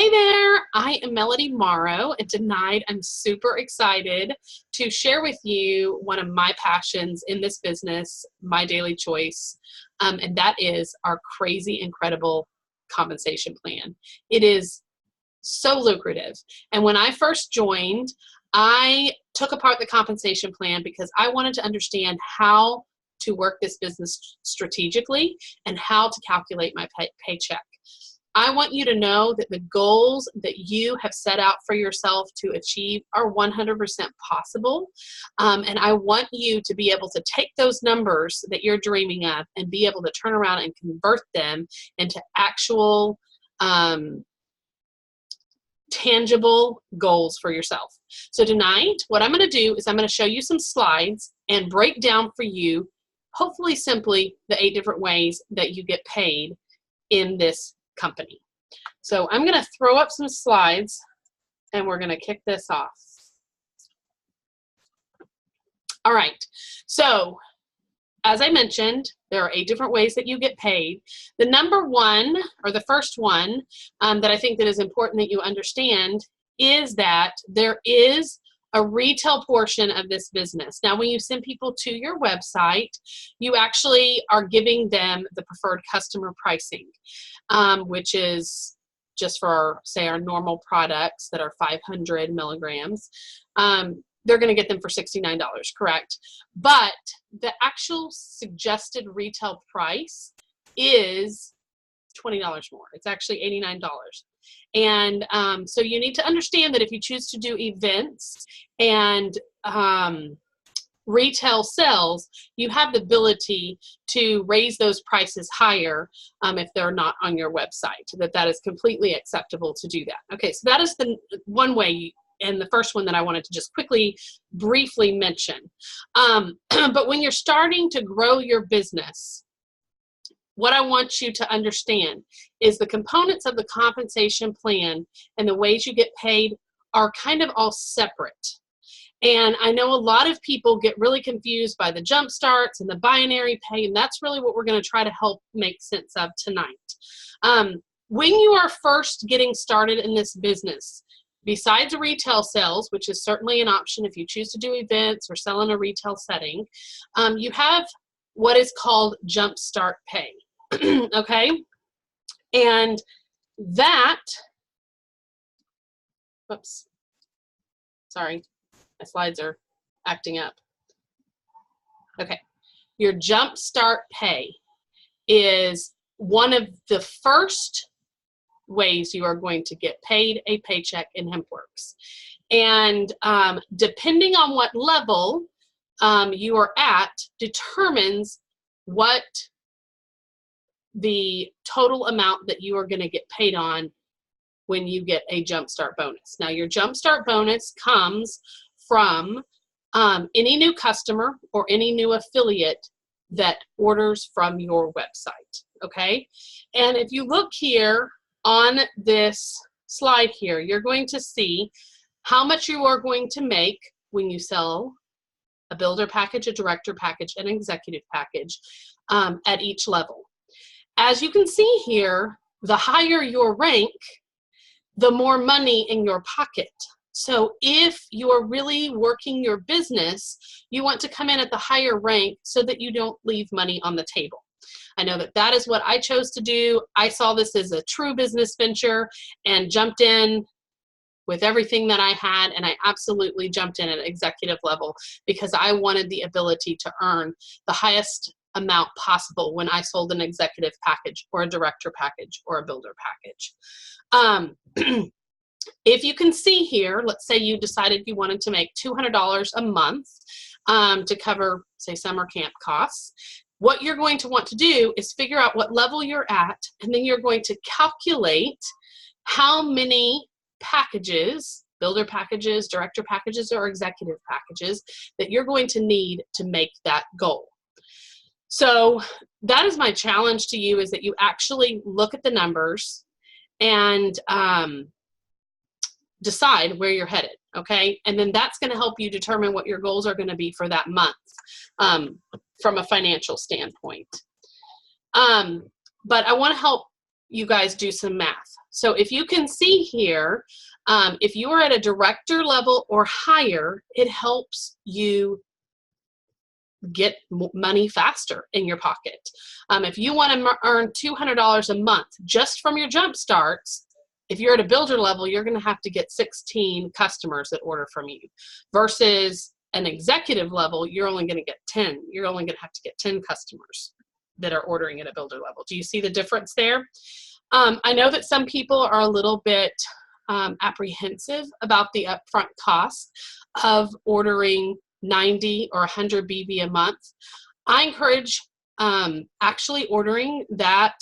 Hey there, I am Melody Morrow, and tonight I'm super excited to share with you one of my passions in this business, my daily choice, and that is our crazy, incredible compensation plan. It is so lucrative. And when I first joined, I took apart the compensation plan because I wanted to understand how to work this business strategically and how to calculate my paycheck. I want you to know that the goals that you have set out for yourself to achieve are 100% possible. And I want you to be able to take those numbers that you're dreaming of and be able to turn around and convert them into actual tangible goals for yourself. So tonight, what I'm going to do is I'm going to show you some slides and break down for you, hopefully simply, the 8 different ways that you get paid in this company. So I'm going to throw up some slides and we're going to kick this off. All right, so as I mentioned, there are 8 different ways that you get paid. The number one, or the first one, that I think that is important that you understand is that there is a retail portion of this business. Now, when you send people to your website, you actually are giving them the preferred customer pricing, which is just for our, say, our normal products that are 500 milligrams. They're going to get them for $69, correct? But the actual suggested retail price is $20 more. It's actually $89. And so you need to understand that if you choose to do events and retail sales, you have the ability to raise those prices higher if they're not on your website, that is completely acceptable to do that. Okay, so that is the one way, and the first one that I wanted to just quickly, briefly mention. But when you're starting to grow your business, what I want you to understand is the components of the compensation plan and the ways you get paid are kind of all separate. And I know a lot of people get really confused by the jump starts and the binary pay, and that's really what we're going to try to help make sense of tonight. When you are first getting started in this business, besides retail sales, which is certainly an option if you choose to do events or sell in a retail setting, you have what is called jump start pay. Okay? And that, whoops, sorry, my slides are acting up. Okay, your jump start pay is one of the first ways you are going to get paid a paycheck in Hempworx. And depending on what level you are at determines what the total amount that you are going to get paid on when you get a jumpstart bonus. Now, your jumpstart bonus comes from any new customer or any new affiliate that orders from your website, okay? And if you look here on this slide here, you're going to see how much you are going to make when you sell a builder package, a director package, an executive package at each level. As you can see here, the higher your rank, the more money in your pocket. So if you are really working your business, you want to come in at the higher rank so that you don't leave money on the table. I know that that is what I chose to do. I saw this as a true business venture and jumped in with everything that I had, and I absolutely jumped in at executive level because I wanted the ability to earn the highest amount possible when I sold an executive package or a director package or a builder package. If you can see here, let's say you decided you wanted to make $200 a month to cover, say, summer camp costs. What you're going to want to do is figure out what level you're at, and then you're going to calculate how many packages, builder packages, director packages, or executive packages that you're going to need to make that goal. So that is my challenge to you, is that you actually look at the numbers and decide where you're headed, okay? And then that's going to help you determine what your goals are going to be for that month from a financial standpoint. But I want to help you guys do some math. So if you can see here, if you are at a director level or higher, it helps you get money faster in your pocket. If you want to earn $200 a month just from your jump starts, if you're at a builder level, you're going to have to get 16 customers that order from you, versus an executive level, you're only going to get 10. You're only going to have to get 10 customers that are ordering at a builder level. Do you see the difference there? I know that some people are a little bit apprehensive about the upfront cost of ordering 90 or 100 BB a month. I encourage actually ordering that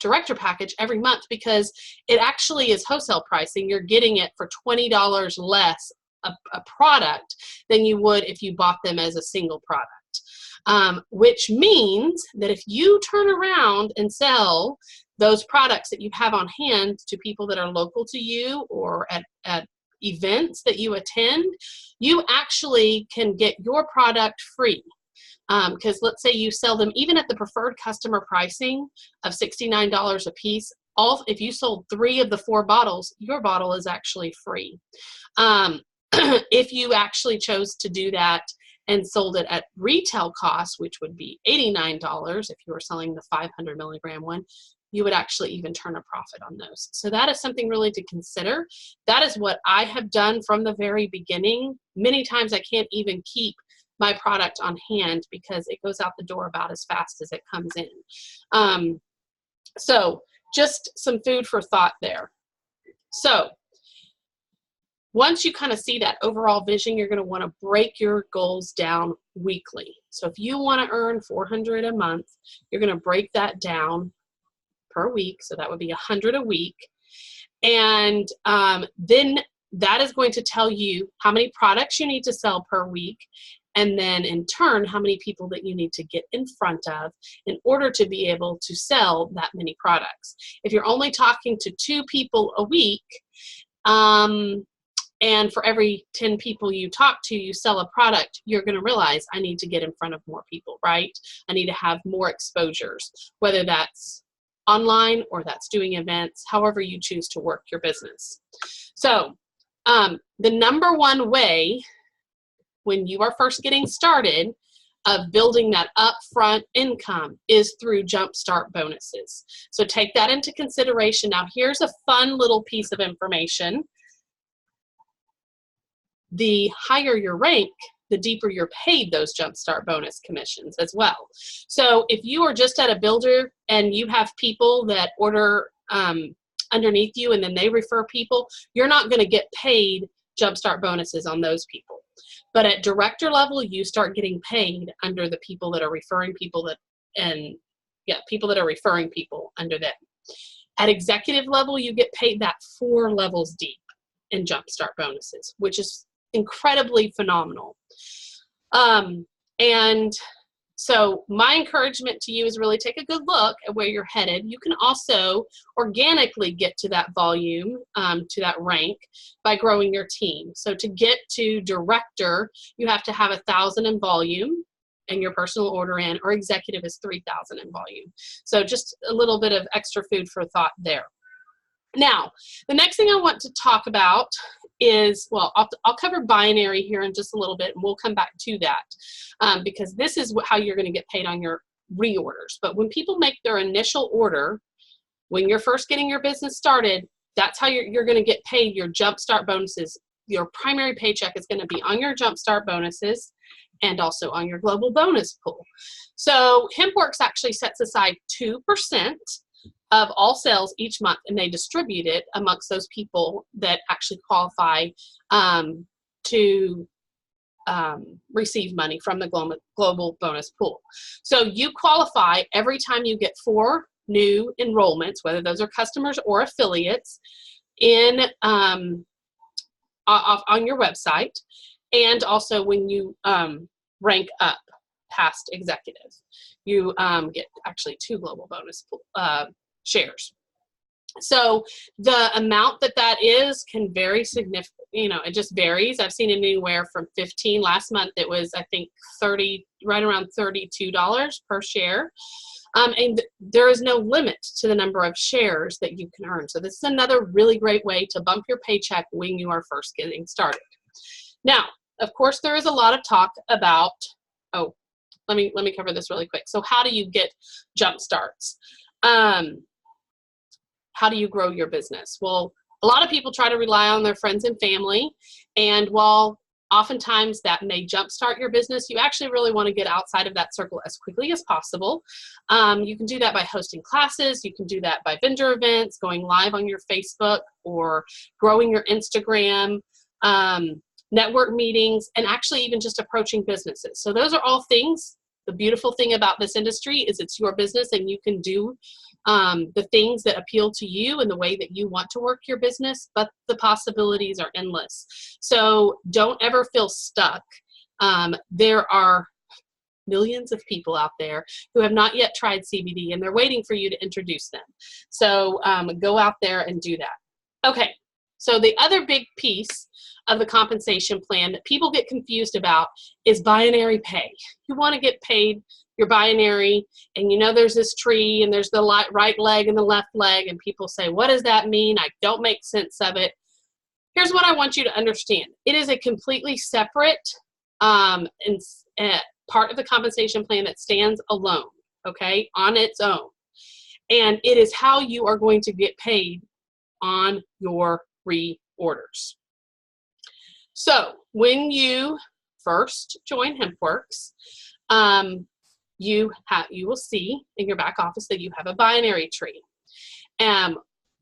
director package every month, because it actually is wholesale pricing. You're getting it for $20 less a product than you would if you bought them as a single product, which means that if you turn around and sell those products that you have on hand to people that are local to you or at events that you attend, you actually can get your product free. Because let's say you sell them even at the preferred customer pricing of $69 a piece, if you sold 3 of the 4 bottles, your bottle is actually free. If you actually chose to do that and sold it at retail cost, which would be $89 if you were selling the 500 milligram one, you would actually even turn a profit on those. So that is something really to consider. That is what I have done from the very beginning. Many times I can't even keep my product on hand because it goes out the door about as fast as it comes in. So just some food for thought there. So once you kind of see that overall vision, you're going to want to break your goals down weekly. So if you want to earn $400 a month, you're going to break that down per week. So that would be 100 a week. And then that is going to tell you how many products you need to sell per week. And then in turn, how many people that you need to get in front of in order to be able to sell that many products. If you're only talking to 2 people a week, and for every 10 people you talk to, you sell a product, you're going to realize I need to get in front of more people, right? I need to have more exposures, whether that's online or that's doing events, however you choose to work your business. So the number one way when you are first getting started of building that upfront income is through jumpstart bonuses. So take that into consideration. Now here's a fun little piece of information. The higher your rank, the deeper you're paid those jumpstart bonus commissions as well. So if you are just at a builder and you have people that order underneath you and then they refer people, you're not going to get paid jumpstart bonuses on those people. But at director level, you start getting paid under the people that are referring people people that are referring people under them. At executive level, you get paid that 4 levels deep in jumpstart bonuses, which is incredibly phenomenal. And so my encouragement to you is really take a good look at where you're headed. You can also organically get to that volume, to that rank by growing your team. So to get to director, you have to have 1,000 in volume and your personal order in, or executive is 3,000 in volume. So just a little bit of extra food for thought there. Now, the next thing I want to talk about is, well, I'll cover binary here in just a little bit, and we'll come back to that because this is how you're going to get paid on your reorders. But when people make their initial order, when you're first getting your business started, that's how you're going to get paid your jumpstart bonuses. Your primary paycheck is going to be on your jumpstart bonuses and also on your global bonus pool. So Hempworx actually sets aside 2% of all sales each month, and they distribute it amongst those people that actually qualify to receive money from the global bonus pool. So you qualify every time you get 4 new enrollments, whether those are customers or affiliates, in on your website, and also when you rank up past executive, you get actually 2 global bonus pool shares. So the amount that is can vary significantly. You know, it just varies. I've seen it anywhere from 15. Last month it was, I think, right around $32 per share. And there is no limit to the number of shares that you can earn. So this is another really great way to bump your paycheck when you are first getting started. Now, of course, there is a lot of talk about, oh, let me cover this really quick. So how do you get jump starts? How do you grow your business? Well, a lot of people try to rely on their friends and family, and while oftentimes that may jumpstart your business, you actually really want to get outside of that circle as quickly as possible. You can do that by hosting classes. You can do that by vendor events, going live on your Facebook, or growing your Instagram, network meetings, and actually even just approaching businesses. So those are all things. The beautiful thing about this industry is it's your business, and you can do the things that appeal to you and the way that you want to work your business, but the possibilities are endless. So don't ever feel stuck. There are millions of people out there who have not yet tried CBD, and they're waiting for you to introduce them. So go out there and do that. Okay, so the other big piece of the compensation plan that people get confused about is binary pay. You want to get paid your binary, and you know there's this tree, and there's the right leg and the left leg, and people say, what does that mean? I don't make sense of it. Here's what I want you to understand. It is a completely separate part of the compensation plan that stands alone, okay, on its own. And it is how you are going to get paid on your reorders. So when you first join Hempworx, you will see in your back office that you have a binary tree.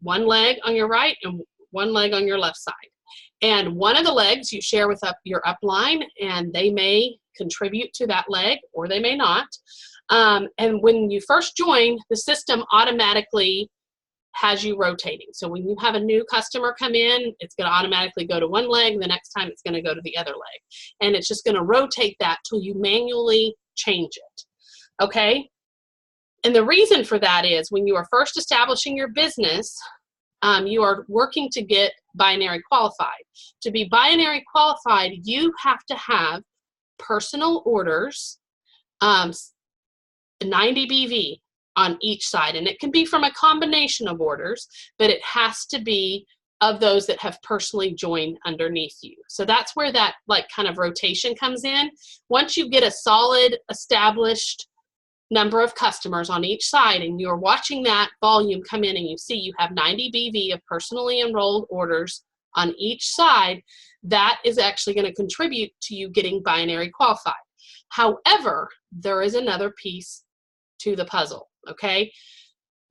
One leg on your right and one leg on your left side. And one of the legs you share with your upline, and they may contribute to that leg or they may not. And when you first join, the system automatically has you rotating. So when you have a new customer come in, it's going to automatically go to one leg. The next time it's going to go to the other leg. And it's just going to rotate that till you manually change it. Okay? And the reason for that is when you are first establishing your business, you are working to get binary qualified. To be binary qualified, you have to have personal orders, 90 BV on each side. And it can be from a combination of orders, but it has to be of those that have personally joined underneath you. So that's where that kind of rotation comes in. Once you get a solid established number of customers on each side, and you're watching that volume come in, and you see you have 90 BV of personally enrolled orders on each side, that is actually going to contribute to you getting binary qualified. However, there is another piece to the puzzle, okay?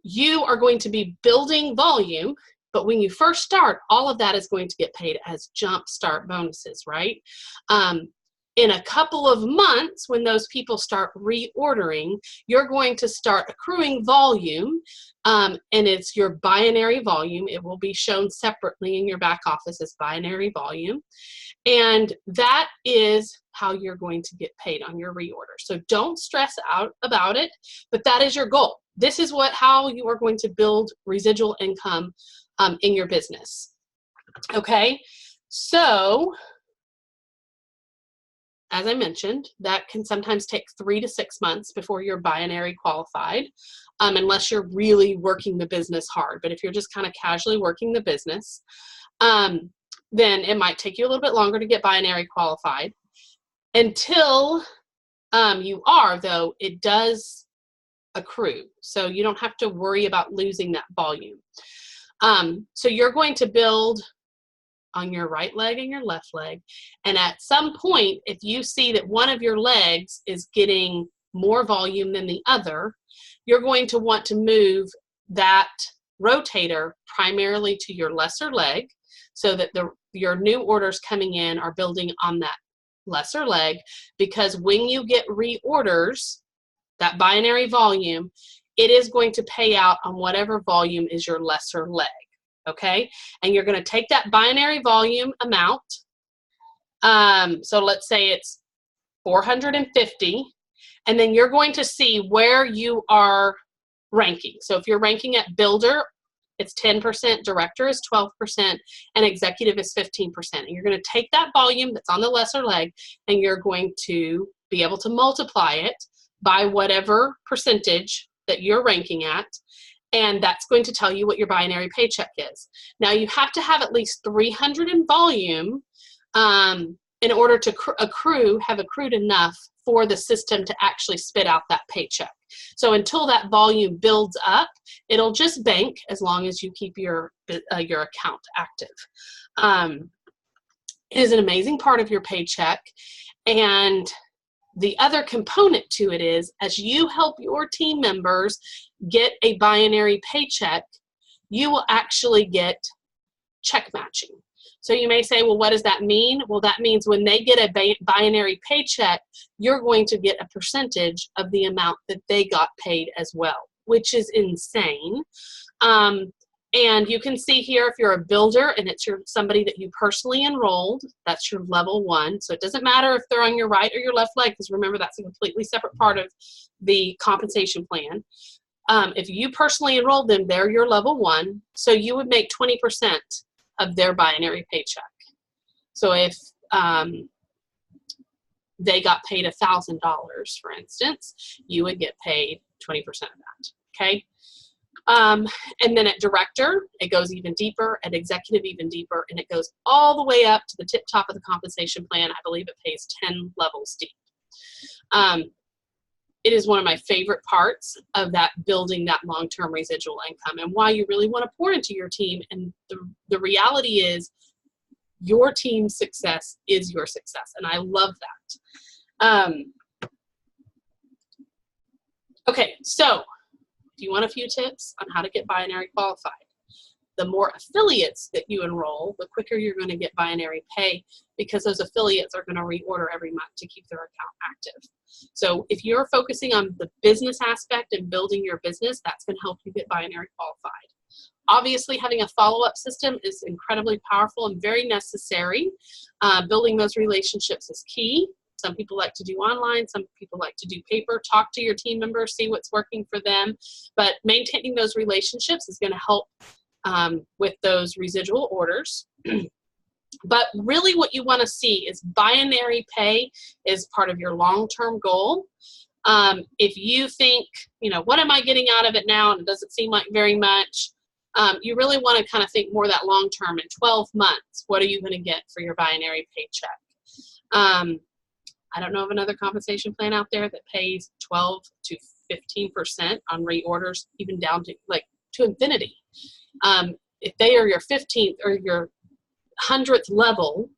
You are going to be building volume, but when you first start, all of that is going to get paid as jump start bonuses, right? In a couple of months, when those people start reordering, you're going to start accruing volume, and it's your binary volume. It will be shown separately in your back office as binary volume, and that is how you're going to get paid on your reorder. So don't stress out about it, but that is your goal. This is how you are going to build residual income in your business. Okay, so as I mentioned, that can sometimes take 3 to 6 months before you're binary qualified, unless you're really working the business hard. But if you're just kind of casually working the business, then it might take you a little bit longer to get binary qualified. Until you are, though, it does accrue. So you don't have to worry about losing that volume. So you're going to build on your right leg and your left leg. And at some point, if you see that one of your legs is getting more volume than the other, you're going to want to move that rotator primarily to your lesser leg so that your new orders coming in are building on that lesser leg, because when you get reorders, that binary volume, it is going to pay out on whatever volume is your lesser leg. Okay, and you're going to take that binary volume amount. So let's say it's 450, and then you're going to see where you are ranking. So if you're ranking at builder, it's 10%, director is 12%, and executive is 15%. And you're going to take that volume that's on the lesser leg, and you're going to be able to multiply it by whatever percentage that you're ranking at, and that's going to tell you what your binary paycheck is. Now, you have to have at least 300 in volume in order to have accrued enough for the system to actually spit out that paycheck. So until that volume builds up, it'll just bank as long as you keep your account active. It is an amazing part of your paycheck. And the other component to it is, as you help your team members get a binary paycheck, you will actually get check matching. So you may say, well, what does that mean? Well, that means when they get a binary paycheck, you're going to get a percentage of the amount that they got paid as well, which is insane. And you can see here, if you're a builder and it's somebody that you personally enrolled, that's your level 1. So it doesn't matter if they're on your right or your left leg, because remember, that's a completely separate part of the compensation plan. If you personally enrolled them, they're your level 1. So you would make 20% of their binary paycheck. So if they got paid $1,000, for instance, you would get paid 20% of that, okay? And then at director, it goes even deeper, at executive even deeper, and it goes all the way up to the tip top of the compensation plan. I believe it pays 10 levels deep. It is one of my favorite parts of that, building that long-term residual income, and why you really want to pour into your team. And the reality is, your team's success is your success, and I love that. Okay, so if you want a few tips on how to get binary qualified, the more affiliates that you enroll, the quicker you're going to get binary pay, because those affiliates are going to reorder every month to keep their account active. So if you're focusing on the business aspect and building your business, that's going to help you get binary qualified. Obviously, having a follow-up system is incredibly powerful and very necessary. Building those relationships is key. Some people like to do online, some people like to do paper. Talk to your team members, see what's working for them. But maintaining those relationships is going to help with those residual orders. But really what you want to see is binary pay is part of your long-term goal. If you think, you know, what am I getting out of it now, and it doesn't seem like very much, you really want to kind of think more that long-term. In 12 months, what are you going to get for your binary paycheck? I don't know of another compensation plan out there that pays 12 to 15% on reorders, even down to like to infinity. If they are your 15th or your 100th level,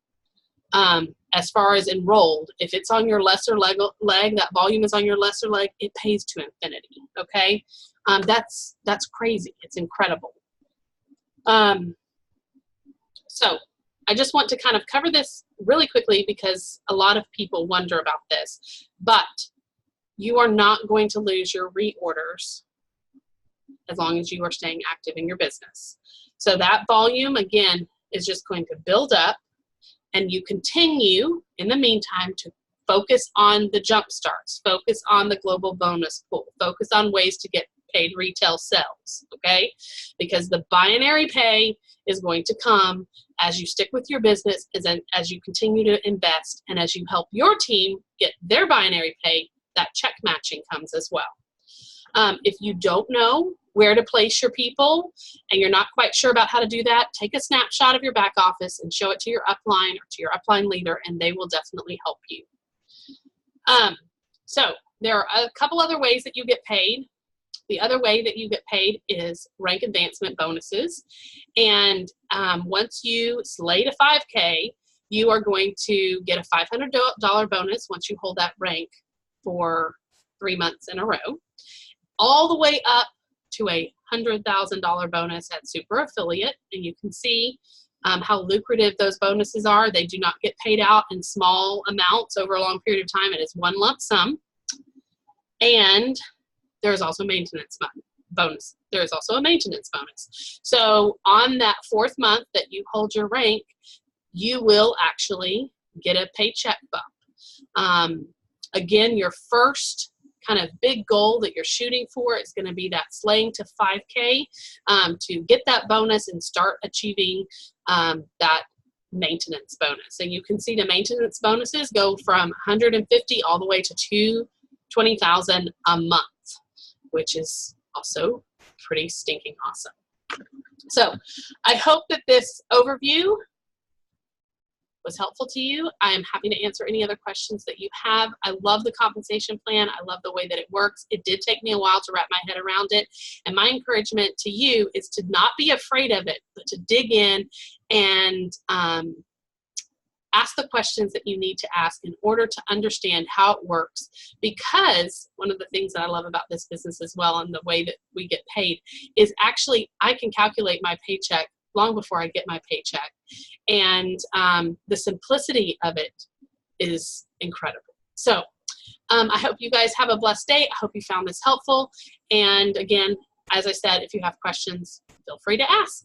as far as enrolled, if it's on your lesser leg, that volume is on your lesser leg, it pays to infinity. Okay, that's crazy. It's incredible. So I just want to kind of cover this really quickly because a lot of people wonder about this, but you are not going to lose your reorders as long as you are staying active in your business. So that volume, again, is just going to build up, and you continue in the meantime to focus on the jump starts, focus on the global bonus pool, focus on ways to get paid retail sales, okay? Because the binary pay is going to come as you stick with your business, as you continue to invest, and as you help your team get their binary pay, that check matching comes as well. If you don't know where to place your people and you're not quite sure about how to do that, take a snapshot of your back office and show it to your upline or to your upline leader, and they will definitely help you. So there are a couple other ways that you get paid. The other way that you get paid is rank advancement bonuses. And once you slay to 5K, you are going to get a $500 bonus once you hold that rank for 3 months in a row, all the way up to a $100,000 bonus at super affiliate. And you can see how lucrative those bonuses are. They do not get paid out in small amounts over a long period of time. It is one lump sum. And there's also maintenance bonus. There is also a maintenance bonus. So on that 4th month that you hold your rank, you will actually get a paycheck bump. Again, your first kind of big goal that you're shooting for is going to be that slaying to 5K to get that bonus and start achieving that maintenance bonus. And you can see the maintenance bonuses go from 150 all the way to $20,000 a month. which is also pretty stinking awesome. So I hope that this overview was helpful to you. I am happy to answer any other questions that you have. I love the compensation plan. I love the way that it works. It did take me a while to wrap my head around it. And my encouragement to you is to not be afraid of it, but to dig in and ask the questions that you need to ask in order to understand how it works. Because one of the things that I love about this business as well, and the way that we get paid, is actually I can calculate my paycheck long before I get my paycheck. And the simplicity of it is incredible. So I hope you guys have a blessed day. I hope you found this helpful. And again, as I said, if you have questions, feel free to ask.